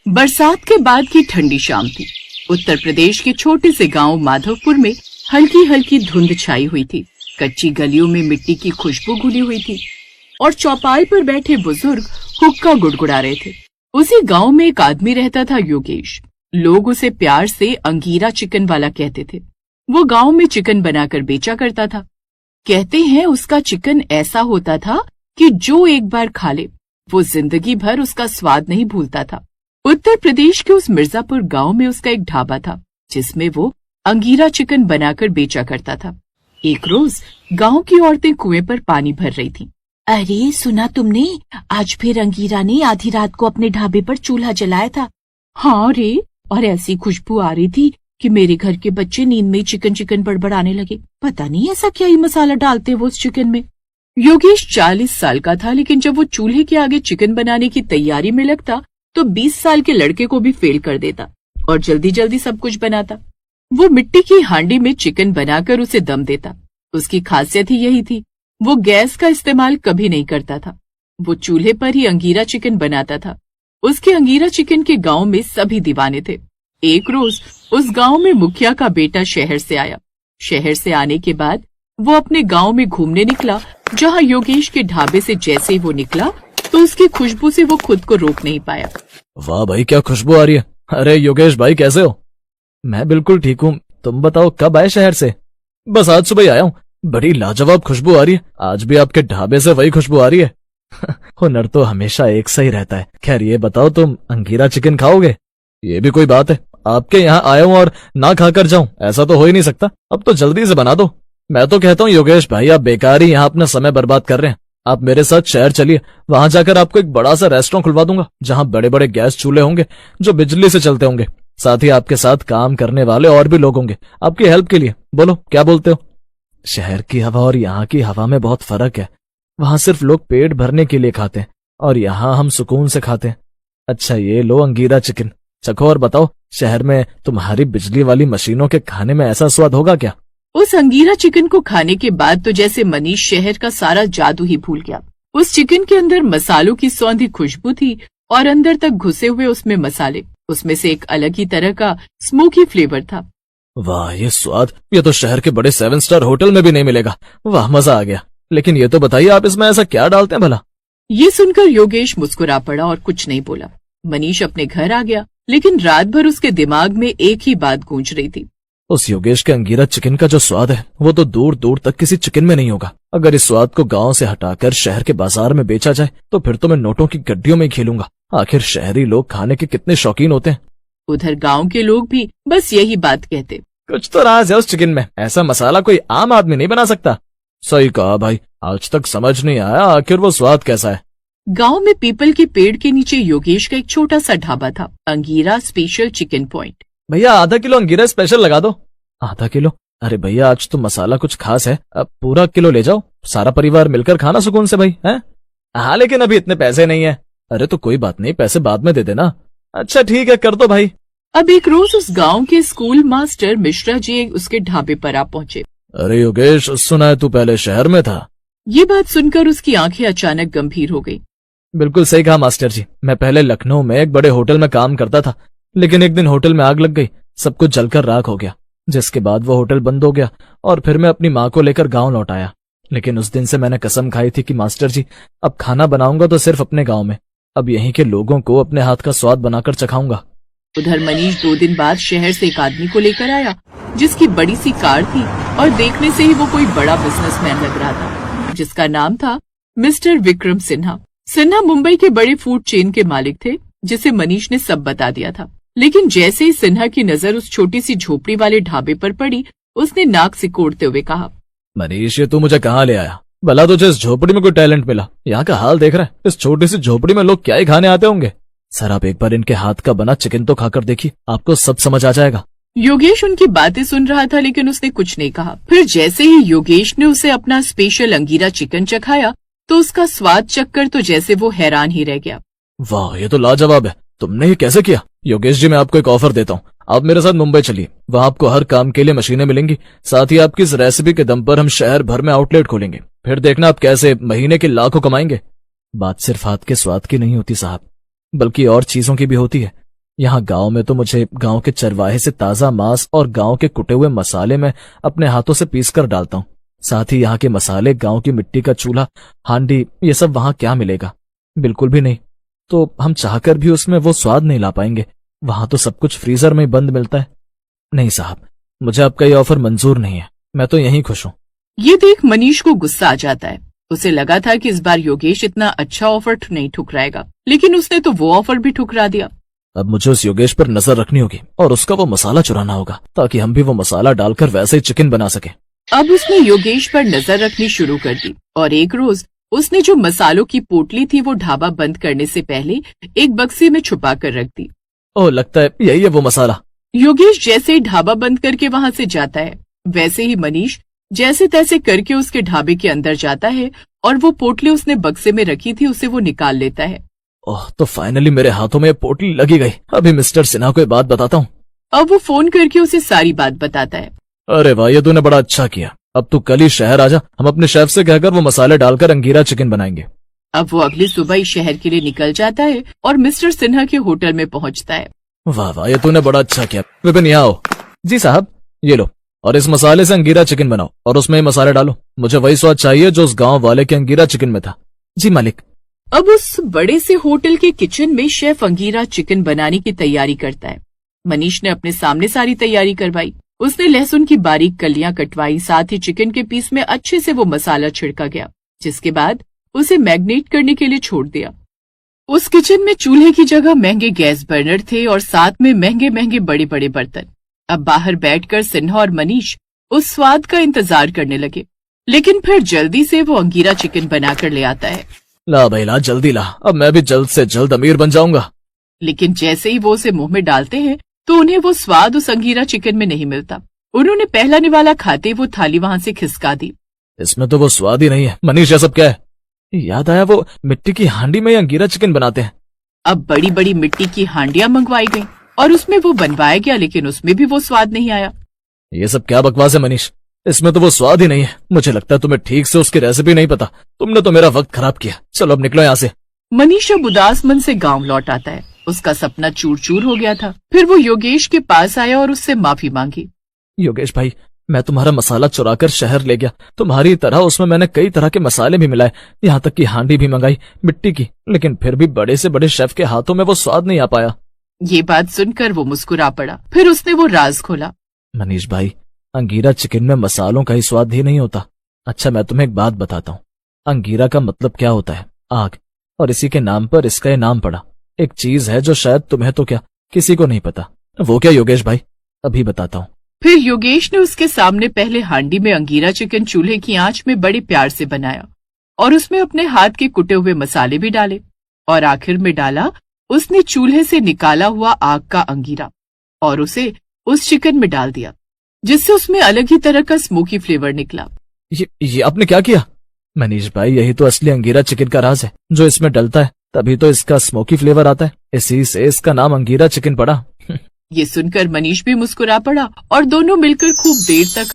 बरसात के बाद की ठंडी शाम थी। उत्तर प्रदेश के छोटे से गांव माधवपुर में हल्की हल्की धुंध छाई हुई थी। कच्ची गलियों में मिट्टी की खुशबू घुली हुई थी और चौपाल पर बैठे बुजुर्ग हुक्का गुड़गुड़ा रहे थे। उसी गांव में एक आदमी रहता था, योगेश। लोग उसे प्यार से अंगीरा चिकन वाला कहते थे। वो गांव में चिकन बनाकर बेचा करता था। कहते हैं उसका चिकन ऐसा होता था कि जो एक बार खा ले वो जिंदगी भर उसका स्वाद नहीं भूलता था। उत्तर प्रदेश के उस मिर्जापुर गांव में उसका एक ढाबा था जिसमें वो अंगीरा चिकन बनाकर बेचा करता था। एक रोज गांव की औरतें कुएं पर पानी भर रही थीं। अरे सुना तुमने, आज फिर अंगीरा ने आधी रात को अपने ढाबे पर चूल्हा जलाया था। हाँ रे, और ऐसी खुशबू आ रही थी कि मेरे घर के बच्चे नींद में चिकन चिकन बड़बड़ाने लगे। पता नहीं ऐसा क्या ही मसाला डालते वो उस चिकन में। योगेश 40 साल का था, लेकिन जब वो चूल्हे के आगे चिकन बनाने की तैयारी में लगता तो 20 साल के लड़के को भी फेल कर देता और जल्दी जल्दी सब कुछ बनाता। वो मिट्टी की हांडी में चिकन बनाकर उसे दम देता। उसकी खासियत ही यही थी, वो गैस का इस्तेमाल कभी नहीं करता था। वो चूल्हे पर ही अंगीरा चिकन बनाता था। उसके अंगीरा चिकन के गांव में सभी दीवाने थे। एक रोज उस गांव में मुखिया का बेटा शहर से आया। शहर से आने के बाद वो अपने गांव में घूमने निकला। जहां योगेश के ढाबे से जैसे ही वो निकला तो उसकी खुशबू से वो खुद को रोक नहीं पाया। वाह भाई, क्या खुशबू आ रही है। अरे योगेश भाई, कैसे हो? मैं बिल्कुल ठीक हूँ, तुम बताओ कब आए शहर से? बस आज सुबह ही आया हूँ। बड़ी लाजवाब खुशबू आ रही है। आज भी आपके ढाबे से वही खुशबू आ रही है। हुनर तो हमेशा एक सा ही रहता है। खैर ये बताओ, तुम अंगीरा चिकन खाओगे? ये भी कोई बात है, आपके यहाँ आया हूँ और ना खाकर जाऊं, ऐसा तो हो ही नहीं सकता। अब तो जल्दी से बना दो। मैं तो कहता हूँ योगेश भाई, आप बेकार ही यहाँ अपना समय बर्बाद कर रहे हैं। आप मेरे साथ शहर चलिए, वहां जाकर आपको एक बड़ा सा रेस्टोरेंट खुलवा दूंगा जहाँ बड़े बड़े गैस चूल्हे होंगे जो बिजली से चलते होंगे। साथ ही आपके साथ काम करने वाले और भी लोग होंगे आपकी हेल्प के लिए। बोलो क्या बोलते हो? शहर की हवा और यहाँ की हवा में बहुत फर्क है। वहां सिर्फ लोग पेट भरने के लिए खाते हैं और यहाँ हम सुकून से खाते हैं। अच्छा ये लो अंगीरा चिकन, चखो और बताओ, शहर में तुम्हारी बिजली वाली मशीनों के खाने में ऐसा स्वाद होगा क्या? उस अंगीरा चिकन को खाने के बाद तो जैसे मनीष शहर का सारा जादू ही भूल गया। उस चिकन के अंदर मसालों की सौंधी खुशबू थी और अंदर तक घुसे हुए उसमें मसाले। उसमें से एक अलग ही तरह का स्मोकी फ्लेवर था। वाह ये स्वाद, ये तो शहर के बड़े 7 स्टार होटल में भी नहीं मिलेगा। वाह मजा आ गया। लेकिन ये तो बताइए, आप इसमें ऐसा क्या डालते हैं भला? ये सुनकर योगेश मुस्कुरा पड़ा और कुछ नहीं बोला। मनीष अपने घर आ गया, लेकिन रात भर उसके दिमाग में एक ही बात गूंज रही थी। उस योगेश के अंगीरा चिकन का जो स्वाद है वो तो दूर दूर तक किसी चिकन में नहीं होगा। अगर इस स्वाद को गांव से हटाकर शहर के बाजार में बेचा जाए तो फिर तो मैं नोटों की गड्डियों में ही खेलूंगा। आखिर शहरी लोग खाने के कितने शौकीन होते हैं। उधर गांव के लोग भी बस यही बात कहते। कुछ तो राज है उस चिकन में, ऐसा मसाला कोई आम आदमी नहीं बना सकता। सही कहा भाई, आज तक समझ नहीं आया आखिर वो स्वाद कैसा है। गांव में पीपल के पेड़ के नीचे योगेश का एक छोटा सा ढाबा था, अंगीरा स्पेशल चिकन पॉइंट। भैया आधा किलो अंगीरा स्पेशल लगा दो। आधा किलो? अरे भैया आज तो मसाला कुछ खास है, अब पूरा किलो ले जाओ, सारा परिवार मिलकर खाना सुकून से भाई। हैं? हाँ लेकिन अभी इतने पैसे नहीं है। अरे तो कोई बात नहीं, पैसे बाद में दे देना। अच्छा ठीक है, कर दो भाई। अब एक रोज उस गांव के स्कूल मास्टर मिश्रा जी उसके ढाबे पर आ पहुंचे। अरे योगेश, सुना है तू पहले शहर में था? ये बात सुनकर उसकी आंखें अचानक गंभीर हो गई। बिल्कुल सही कहा मास्टर जी, मैं पहले लखनऊ में एक बड़े होटल में काम करता था, लेकिन एक दिन होटल में आग लग गई, सब कुछ जलकर राख हो गया। जिसके बाद वो होटल बंद हो गया और फिर मैं अपनी माँ को लेकर गांव लौट आया। लेकिन उस दिन से मैंने कसम खाई थी कि मास्टर जी अब खाना बनाऊंगा तो सिर्फ अपने गांव में, अब यहीं के लोगों को अपने हाथ का स्वाद बनाकर चखाऊंगा। उधर मनीष 2 दिन बाद शहर से एक आदमी को लेकर आया जिसकी बड़ी सी कार थी और देखने से ही वो कोई बड़ा बिजनेसमैन लग रहा था, जिसका नाम था मिस्टर विक्रम सिन्हा। सिन्हा मुंबई के बड़े फूड चेन के मालिक थे, जिसे मनीष ने सब बता दिया था। लेकिन जैसे ही सिन्हा की नजर उस छोटी सी झोपड़ी वाले ढाबे पर पड़ी, उसने नाक सिकोड़ते हुए कहा, मनीष ये तू मुझे कहाँ ले आया? भला तुझे इस झोपड़ी में कोई टैलेंट मिला? यहाँ का हाल देख रहा है, इस छोटी सी झोपड़ी में लोग क्या ही खाने आते होंगे। सर आप एक बार इनके हाथ का बना चिकन तो खाकर देखिए, आपको सब समझ आ जाएगा। योगेश उनकी बातें सुन रहा था, लेकिन उसने कुछ नहीं कहा। फिर जैसे ही योगेश ने उसे अपना स्पेशल अंगीरा चिकन चखाया तो उसका स्वाद चखकर तो जैसे वो हैरान ही रह गया। वाह ये तो लाजवाब है, तुमने ये कैसे किया? योगेश जी मैं आपको एक ऑफर देता हूँ, आप मेरे साथ मुंबई चलिए, वहाँ आपको हर काम के लिए मशीनें मिलेंगी। साथ ही आपकी इस रेसिपी के दम पर हम शहर भर में आउटलेट खोलेंगे, फिर देखना आप कैसे महीने के लाखों कमाएंगे। बात सिर्फ हाथ के स्वाद की नहीं होती साहब, बल्कि और चीजों की भी होती है। यहाँ गांव में तो मुझे गांव के चरवाहे से ताजा मांस और गांव के कुटे हुए मसाले मैं अपने हाथों से पीस कर डालता हूँ। साथ ही यहाँ के मसाले, गांव की मिट्टी का चूल्हा, हांडी, ये सब वहां क्या मिलेगा? बिल्कुल भी नहीं। तो हम चाहकर भी उसमें वो स्वाद नहीं ला पाएंगे। वहां तो सब कुछ फ्रीजर में ही बंद मिलता है। नहीं साहब, मुझे आपका ये ऑफर मंजूर नहीं है। मैं तो यहीं खुश हूँ। ये देख मनीष को गुस्सा आ जाता है। उसे लगा था कि इस बार योगेश इतना अच्छा ऑफर नहीं ठुकराएगा, लेकिन उसने तो वो ऑफर भी ठुकरा दिया। अब मुझे उस योगेश पर नजर रखनी होगी और उसका वो मसाला चुराना होगा, ताकि हम भी वो मसाला डालकर वैसे ही चिकन बना सके। अब उसने योगेश पर नजर रखनी शुरू कर दी और एक रोज उसने जो मसालों की पोटली थी वो ढाबा बंद करने से पहले एक बक्से में छुपा कर रख दी। ओह, लगता है यही है वो मसाला। योगेश जैसे ही ढाबा बंद करके वहां से जाता है, वैसे ही मनीष जैसे तैसे करके उसके ढाबे के अंदर जाता है और वो पोटली उसने बक्से में रखी थी उसे वो निकाल लेता है। ओह, तो फाइनली मेरे हाथों में पोटली लगी गई। अभी मिस्टर सिन्हा को ये बात बताता हूँ। अब वो फोन करके उसे सारी बात बताता है। अरे वाह, ये तूने बड़ा अच्छा किया। अब तू कल ही शहर आजा, हम अपने शेफ से कहकर वो मसाले डालकर अंगीरा चिकन बनाएंगे। अब वो अगली सुबह ही शहर के लिए निकल जाता है और मिस्टर सिन्हा के होटल में पहुंचता है। वाह वाह, ये तूने बड़ा अच्छा किया। विपिन, यहाँ आओ। जी साहब। ये लो, और इस मसाले से अंगीरा चिकन बनाओ और उसमें ही मसाले डालो। मुझे वही स्वाद चाहिए जो उस गांव वाले के अंगीरा चिकन में था। जी मालिक। अब उस बड़े से होटल के किचन में शेफ अंगीरा चिकन बनाने की तैयारी करता है। मनीष ने अपने सामने सारी तैयारी करवाई। उसने लहसुन की बारीक कलियां कटवाई, साथ ही चिकन के पीस में अच्छे से वो मसाला छिड़का गया, जिसके बाद उसे मैग्नेट करने के लिए छोड़ दिया। उस किचन में चूल्हे की जगह महंगे गैस बर्नर थे और साथ में महंगे महंगे बड़े बड़े बर्तन। अब बाहर बैठकर सिन्हा और मनीष उस स्वाद का इंतजार करने लगे, लेकिन फिर जल्दी से वो अंगीरा चिकन बनाकर ले आता है। ला भाई ला, जल्दी ला, अब मैं भी जल्द से जल्द अमीर बन जाऊंगा। लेकिन जैसे ही वो उसे मुंह में डालते हैं तो उन्हें वो स्वाद उस अंगीरा चिकन में नहीं मिलता। उन्होंने पहला निवाला खाते वो थाली वहां से खिसका दी। इसमें तो वो स्वाद ही नहीं है। मनीष, ये सब क्या है? याद आया, वो मिट्टी की हांडी में ही अंगीरा चिकन बनाते हैं। अब बड़ी बड़ी मिट्टी की हांडियां मंगवाई गईं और उसमें वो बनवाया गया, लेकिन उसमें भी वो स्वाद नहीं आया। ये सब क्या बकवास है मनीष? इसमें तो वो स्वाद ही नहीं है। मुझे लगता है तुम्हें ठीक से उसकी रेसिपी नहीं पता। तुमने तो मेरा वक्त खराब किया। चलो अब निकलो यहाँ से। मनीष अब उदास मन से गांव लौट आता है। उसका सपना चूर चूर हो गया था। फिर वो योगेश के पास आया और उससे माफी मांगी। योगेश भाई, मैं तुम्हारा मसाला चुराकर शहर ले गया। तुम्हारी तरह उसमें मैंने कई तरह के मसाले भी मिलाए, यहाँ तक कि हांडी भी मंगाई मिट्टी की, लेकिन फिर भी बड़े से बड़े शेफ के हाथों में वो स्वाद नहीं आ पाया। ये बात सुनकर वो मुस्कुरा पड़ा। फिर उसने वो राज खोला। मनीष भाई, अंगीरा चिकन में मसालों का ही स्वाद ही नहीं होता। अच्छा, मैं तुम्हें एक बात बताता हूँ। अंगीरा का मतलब क्या होता है? आग। और इसी के नाम पर इसका ये नाम पड़ा। एक चीज है जो शायद तुम्हें तो क्या किसी को नहीं पता। वो क्या योगेश भाई? अभी बताता हूँ। फिर योगेश ने उसके सामने पहले हांडी में अंगीरा चिकन चूल्हे की आंच में बड़े प्यार से बनाया और उसमें अपने हाथ के कुटे हुए मसाले भी डाले और आखिर में डाला उसने चूल्हे से निकाला हुआ आग का अंगीरा और उसे उस चिकन में डाल दिया, जिससे उसमें अलग ही तरह का स्मोकी फ्लेवर निकला। ये आपने क्या किया? मनीष भाई, यही तो असली अंगीरा चिकन का राज है। जो इसमें डलता है तभी तो इसका स्मोकी फ्लेवर आता है। इसी से इसका नाम अंगीरा चिकन पड़ा। ये सुनकर मनीष भी मुस्कुरा पड़ा और दोनों मिलकर खूब देर तक